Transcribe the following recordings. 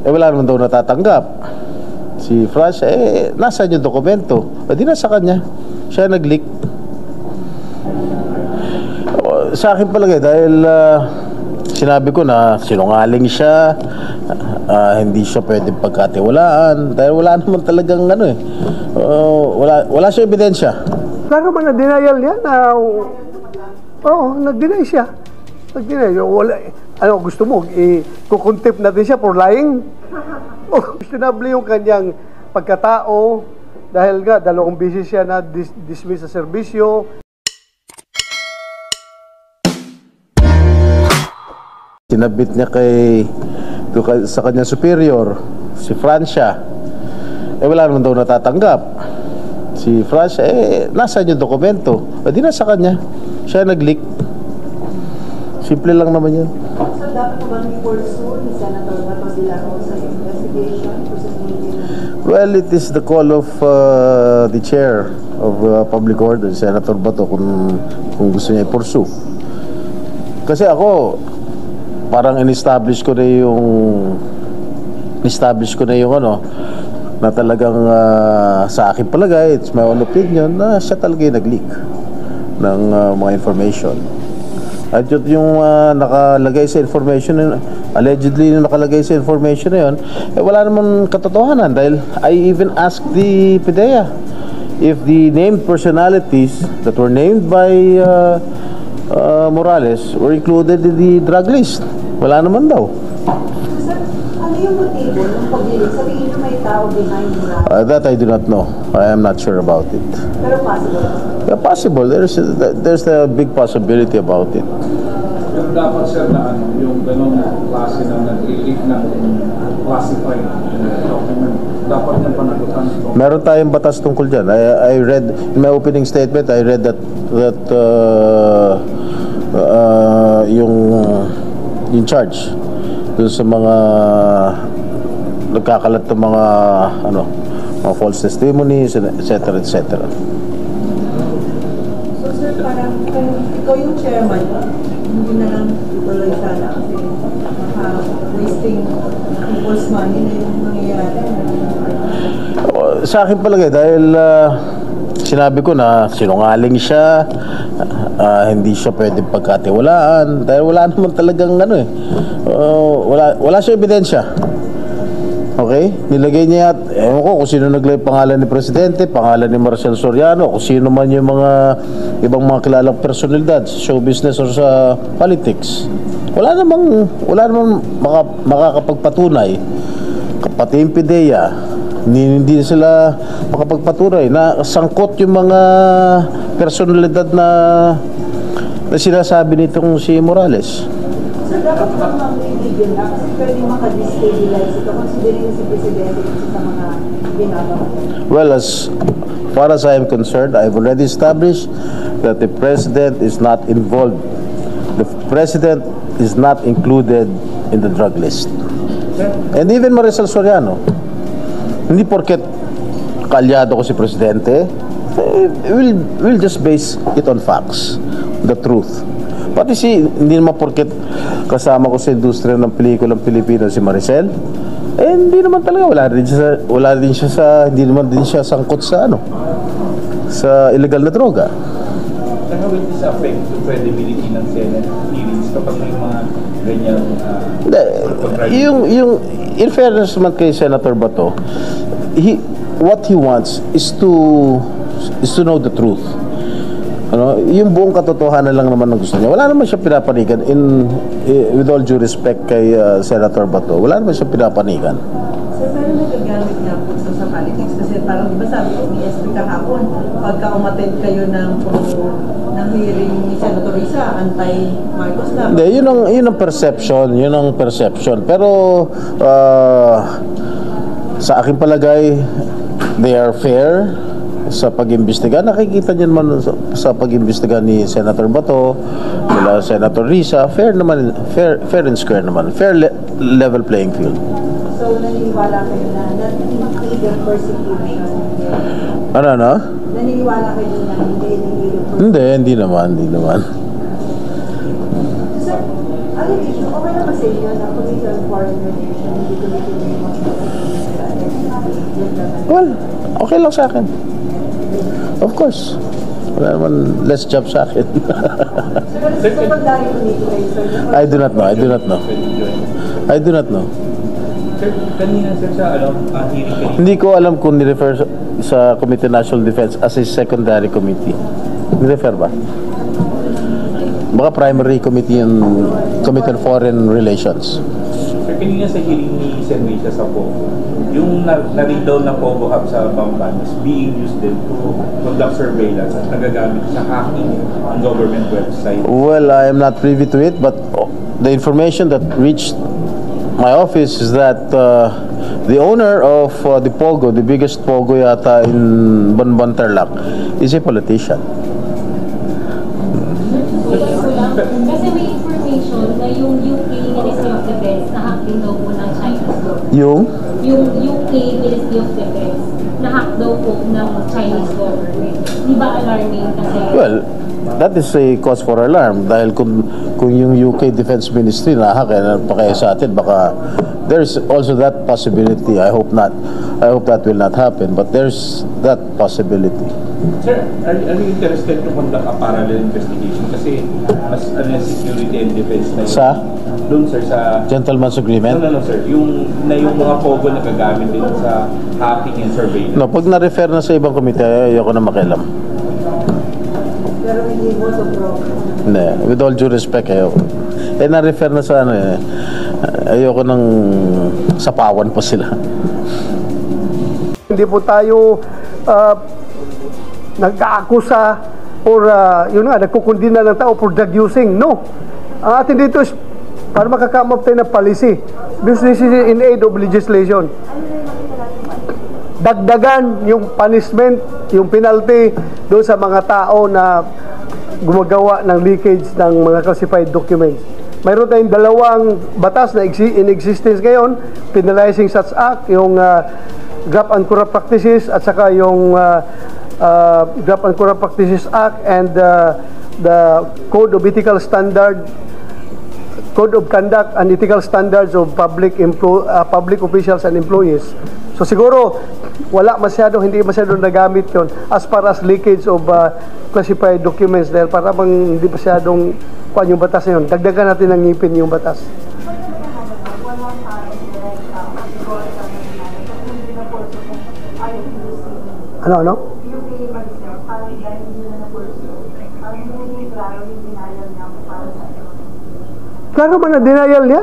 Wala naman daw natatanggap. Si Francia, nasaan yung dokumento? Di na sa kanya. Siya nag-leak. Sa akin palagay, dahil sinabi ko na sinungaling siya, hindi siya pwedeng pagkatiwalaan, dahil wala naman talagang wala siya ebidensya. Klaro man na denial niya na, nag-deny siya. Nag-deny. Ano gusto mo? Kukontempt natin siya for lying? Questionable yung kanyang pagkatao dahil nga, 2 beses siya na dismiss sa serbisyo. Sinabit niya sa kanyang superior, si Francia. Wala naman daw natatanggap. Si Francia, nasaan yung dokumento? Di na sa kanya. Siya nag-leak. Simple lang naman yun. So, dapat ba i-pursue ni Senator Bato de la Rosa yung investigation? Well, it is the call of the chair of public order, Senator Bato, kung gusto niya i-pursue. Kasi ako, parang in-establish ko na yung na talagang sa akin palagay, it's my own opinion, na siya talaga yung nag-leak ng mga information. At yung nakalagay sa information, allegedly nakalagay sa information na yun, wala naman katotohanan dahil I even asked the PDEA if the named personalities that were named by Morales were included in the drug list. Wala naman daw. Ano yung motibo ng pag-leak? Sabihin na may tao behind Morales? That I do not know. I am not sure about it. Pero possible? Yeah, possible. There's a big possibility about it. Pero dapat sir na yung ganong klase ng nag-leak ng classified document, dapat niyang panagutan. Meron tayong batas tungkol dyan. I read, in my opening statement, I read that yung charge dun sa mga nagkakalat ng mga false testimonies, etc. etc. So sir, parang ikaw yung chairman, hindi na lang ituloy sana kasi wasting people's money na yung nangyayari. Sa akin palagay, dahil sinabi ko na sinungaling siya, hindi siya pwedeng pagkatiwalaan, dahil wala naman talagang wala siya ebidensya. Okay? Nilagay niya ewan ko kung sino naglagay pangalan ni Presidente, pangalan ni Marcel Soriano, kung sino man yung mga ibang mga kilalang personalidad sa show business or sa politics. Wala namang makakapagpatunay. Pati yung PDEA, hindi sila makapagpatunay na sangkot yung mga personalidad na sinasabi nitong si Morales. So dapat ba mag-ibigin na kasi pwedeng makadestabilize ito considering si Presidente sa mga ginagawa? Well, as far as I am concerned, I've already established that the President is not involved. The President is not included in the drug list. And even Maricel Soriano, hindi porket kalyado ko si Presidente, we'll just base it on facts, the truth. Pati hindi naman porket kasama ko sa industriya ng pelikulang Pilipinas si Maricel, hindi naman talaga, hindi naman din siya sangkot sa sa illegal na droga. How will this affect the credibility ng Senate hearings kapag may mga ganyan in fairness naman kay Senator Bato, what he wants is to know the truth. Yung buong katotohanan lang naman ang gusto niya. Wala naman siya pinapanigan with all due respect kay Senator Bato. Wala naman siya pinapanigan. Sir, pero nagagamit niya po sa politics kasi parang diba sabi ko ni SP kahapon, pagka umattend kayo ng hearing ni Senator Risa, anti-Marcos na. Hindi, yun ang perception. Pero sa aking palagay, they are fair sa pag-imbestiga. Nakikita niyo naman sa pag-imbestiga ni Senator Bato, nila Senator Risa, fair and square naman. Fair level playing field. So, naniniwala kayo na illegal persecution? Naniniwala kayo na hindi illegal persecution? Hindi naman. Sir, ano Bakit issue? Okay na ba sa inyo na police and foreign relation hindi gamitin yung mga Well, okay lang sa akin. Of course. Wala naman less job sa akin. Pero sa pagdari ko nito sir, I do not know. I do not know. I do not know. Sir, kanina sir sa hearing kanina. Hindi ko alam kung ni-refer sa Committee on National Defense as a secondary committee. Ni-refer ba? Baka primary committee yung Committee on Foreign Relations. Sir, kanina sa hearing ni Sen. Risa sa Pogo, yung na-read down na Pogo Hub sa Bamban is being used din to conduct surveillance at nagagamit sa hacking ang government website. Well, I am not privy to it, but the information that reached my office is that the owner of the Pogo, the biggest Pogo yata in Bonbon Tarlac, is a politician. Kasi may information na yung UK Ministry of Defense na-hack din daw po ng Chinese government. Yung UK Ministry of Defense na-hack daw po ng Chinese government. Di ba alarming kasi? Well, that is a cause for alarm dahil kung yung UK Defense Ministry na-hack pa kaya sa atin, baka there's also that possibility. I hope not. I hope that will not happen, but there's that possibility. Sir, are you interested to conduct a parallel investigation? Kasi mas security and defense na yun. Sa? Doon sir, sa... Gentleman's agreement? No, sir. Yung mga Pogo na gagamit din sa hacking and surveillance. No, pag na-refer na sa ibang komite, ayoko na makialam. pero hindi mo to bro. Hindi, with all due respect, ayoko. Na-refer na sa ayoko nang sapawan pa sila. Hindi po tayo nag-aakusa or yun nga, nagkukundina ng tao for drug using. No. Ang atin dito is para makakame up tayo ng policy. Business is in aid of legislation. Dagdagan yung punishment, yung penalty doon sa mga tao na gumagawa ng leakage ng mga classified documents. Mayroon tayong dalawang batas na in existence ngayon, penalizing such act, yung Graft and Corrupt Practices at saka yung Graft and Corrupt Practices Act and the Code of Ethical Standard, Code of Conduct and Ethical Standards of Public Officials and Employees. So siguro hindi masyadong nagamit yon as far as leakage of classified documents dahil para bang hindi masyadong kuan yung batas na yun. Dagdagan natin ng ngipin yung batas. Ano? Klaro ba na denial niya?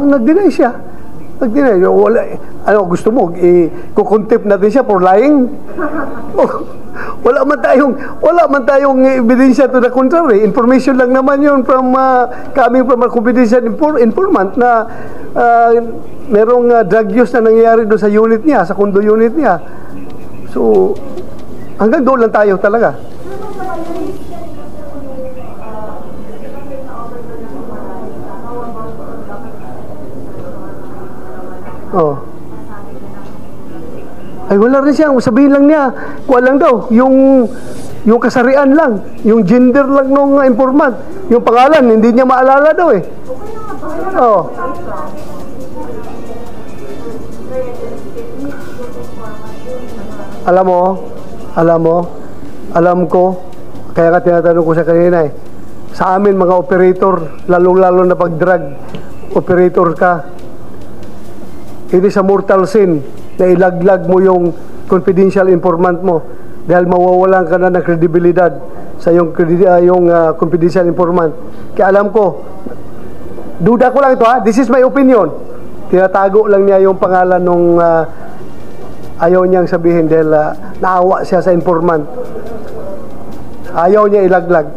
Nag-deny siya. Nag-deny. Gusto mo, i-contempt natin siya for lying? Wala man tayong ebidensya to the contrary. Information lang naman yun coming from a confidential informant na merong drug use na nangyayari doon sa unit niya, sa condo unit niya. So, hanggang doon lang tayo talaga. Oh. Ay wala rin siya, sabihin lang niya, kuha lang daw, yung kasarian lang, yung gender lang nung informant, yung pangalan, hindi niya maalala daw eh. Oh. Alam ko, kaya ka tinatanong ko sa kanina eh, sa amin mga operator, lalong-lalo na pag drug operator ka, hindi sa mortal sin na ilaglag mo yung confidential informant mo dahil mawawalan ka na ng kredibilidad sa yung confidential informant. Kaya alam ko, duda ko lang ito this is my opinion. Tinatago lang niya yung pangalan nung ayaw niyang sabihin dahil naawa siya sa informant. Ayaw niya ilaglag.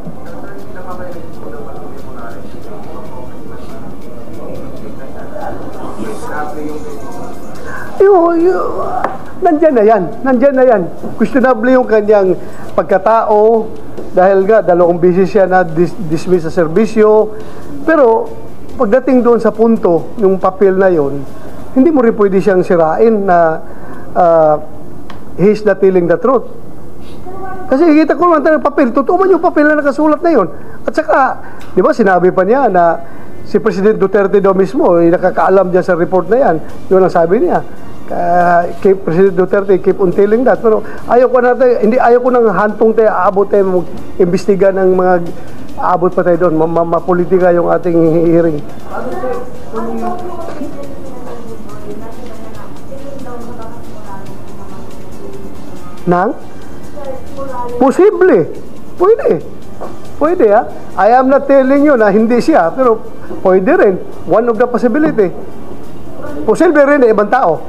Nandyan na yan. Questionable yung kanyang pagkatao dahil nga dalawang beses siya na dismiss sa serbisyo. Pero pagdating doon sa punto, yung papel na yon, hindi mo rin pwede siyang sirain na he's not telling the truth. Kasi kita ko naman ng papel, totoo man yung papel na nakasulat na yun. At saka, di ba sinabi pa niya na si President Duterte daw mismo, nakakaalam dyan sa report na yan. Yun ang sabi niya. President Duterte, keep on telling that. Pero ayaw ko nang hantong tayo, aabot tayo mag-imbestiga ng mga, aabot pa tayo doon, mapolitika yung ating hearing. Nang? Posible. Pwede ha. I am not telling you na hindi siya, pero pwede rin. One of the possibility. Posible rin ibang tao.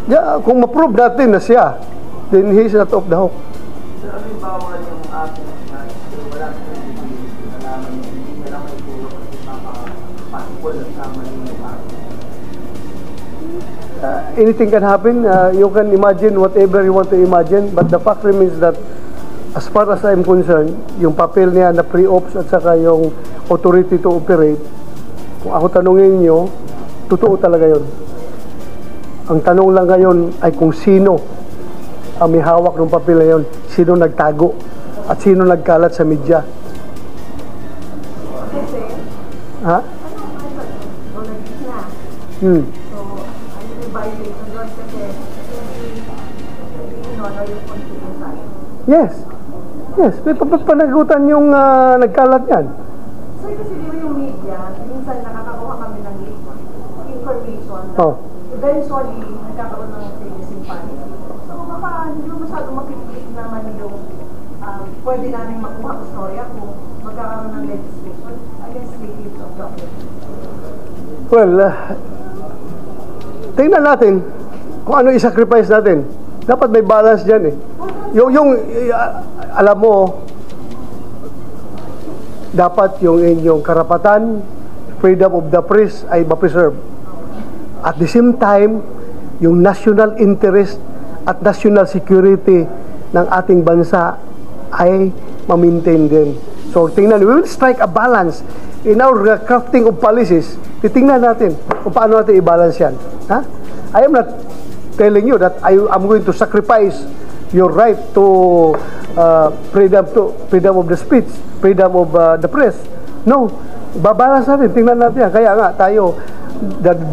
Yeah, kung ma-prove natin na siya, then he is not off the hook. Anything can happen. You can imagine whatever you want to imagine, but the fact remains that as far as I'm concerned, yung papel niya na pre-ops at saka yung authority to operate, kung ako tanungin nyo, totoo talaga yun. Ang tanong lang ngayon ay kung sino ang may hawak ng papel na yun, sino nagtago at sino nagkalat sa media. Ha? Yes. May panagutan yung nagkalat yan. Sir, kasi di ba yung media, minsan nakakakuha kami ng information na eventually nagkakaroon ng criticism panic. So, baka hindi mo masyadong makikita naman yung pwede namin makuha ang storya kung magkakaroon ng legislation against leakage of documents. Well, tingnan natin kung ano i-sacrifice natin. Dapat may balance dyan eh. Alam mo, dapat yung inyong karapatan, freedom of the press ay ma-preserve. At the same time, yung national interest at national security ng ating bansa ay ma-maintain din. So, tingnan, we will strike a balance in our crafting of policies. Titingnan natin kung paano natin i-balance yan. Ha? I am not telling you that I'm going to sacrifice your right to freedom of the speech, freedom of the press. No, babalance natin, tingnan natin yan. Kaya nga tayo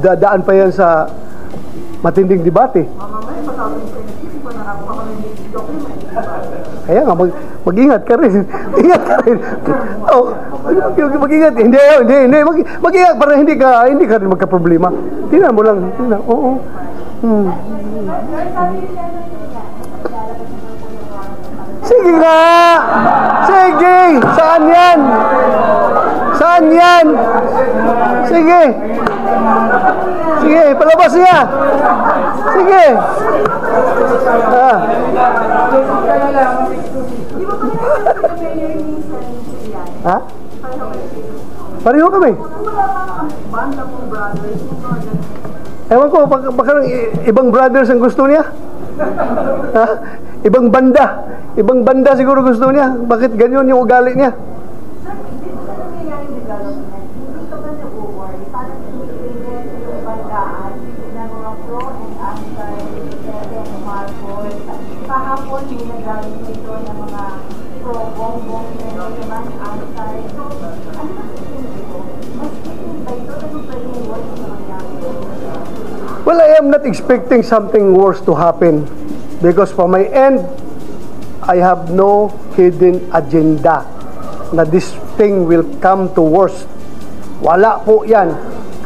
dadaan pa yan sa matinding debate. Kaya nga mag-ingat ka rin. Ingat ka rin. Oh, mag-ingat. Hindi. Mag-ingat para hindi ka rin magka-problema. Tingnan mo lang. Oo. Sige nga! Sige! Saan yan? Sige! Palabas niya! Sige! Ha? Pareho kami. Ewan ko, baka ibang brothers ang gusto niya? Ha? Ibang banda siguro gusto niya. Bakit ganyan yung ugali niya? Kahapon, yung nag-galing ito ng mga pro-bongbong naman, anti. So, ano na ito? Mas ba ito? Ano pwede yung words na mangyari? Well, I am not expecting something worse to happen because from my end, I have no hidden agenda na this thing will come to worse. Wala po yan.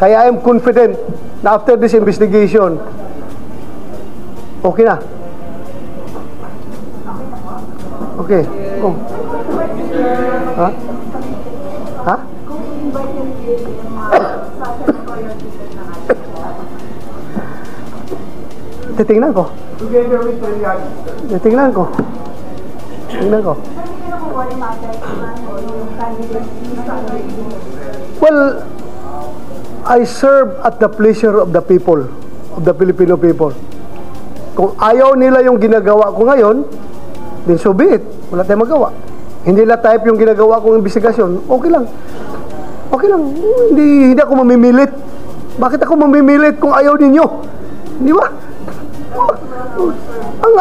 Kaya I am confident na after this investigation, okay na. Okay. Oh. Ha? Ha? Titingnan ko. Tingnan ko. Well, I serve at the pleasure of the people, of the Filipino people. Kung ayaw nila yung ginagawa ko ngayon, then so be it. Wala tayong magawa. Hindi na type yung ginagawa kong investigasyon. Okay lang. Hindi ako mamimilit. Bakit ako mamimilit kung ayaw ninyo? Di ba? Ang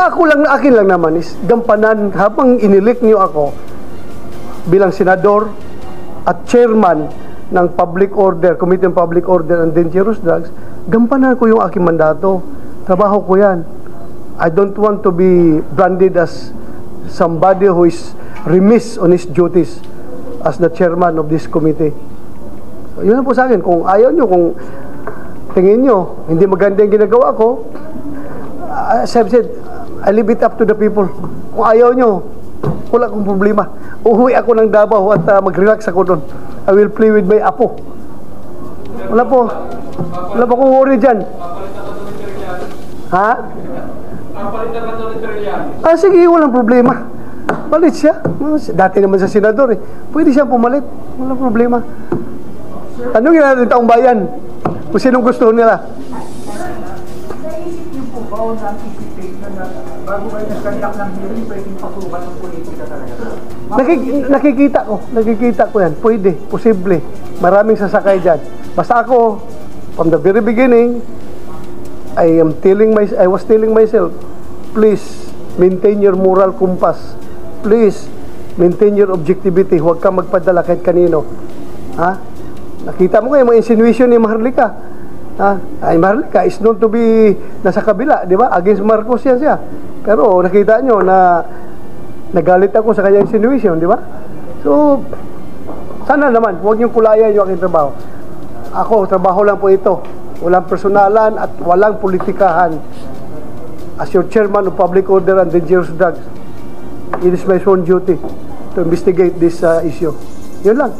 akin lang naman is gampanan habang inilik niyo ako bilang senador at chairman ng Committee on Public Order and Dangerous Drugs, gampanan ko yung aking mandato. Trabaho ko yan. I don't want to be branded as somebody who is remiss on his duties as the chairman of this committee. So, yun po sa akin. Kung ayaw nyo, kung tingin nyo, hindi maganda yung ginagawa ko, as I've said, I leave it up to the people. Kung ayaw nyo, wala akong problema. Uwi ako ng Davao at mag-relax ako doon. I will play with my apo. Wala po akong worry dyan. Ha? Sige, walang problema. Palit siya. Dati naman sa senador eh. Pwede siyang pumalit. Walang problema. Tanungin natin taong bayan kung sinong gusto nila. Naisip niyo po ba o na-anticipate na bago kayo nagkandak ng hearing, pwedeng pasukan ng politika talaga? Nakikita ko yan. Pwede, posible. Maraming sasakay dyan. Basta ako, from the very beginning, I was telling myself, please, maintain your moral compass. Please, maintain your objectivity. Huwag kang magpadala kahit kanino. Ha? Nakita mo ngayon, mga insinuation ni Maharlika. Ay, Maharlika is known to be nasa kabila, di ba? Against Marcos yan siya. Pero nakita nyo na nagalit ako sa kanya insinuation, di ba? So, sana naman, huwag niyong kulayan yung aking trabaho. Ako, trabaho lang po ito. Walang personalan at walang politikahan. As your chairman of Public Order and Dangerous Drugs, it is my sworn duty to investigate this issue. Yun lang.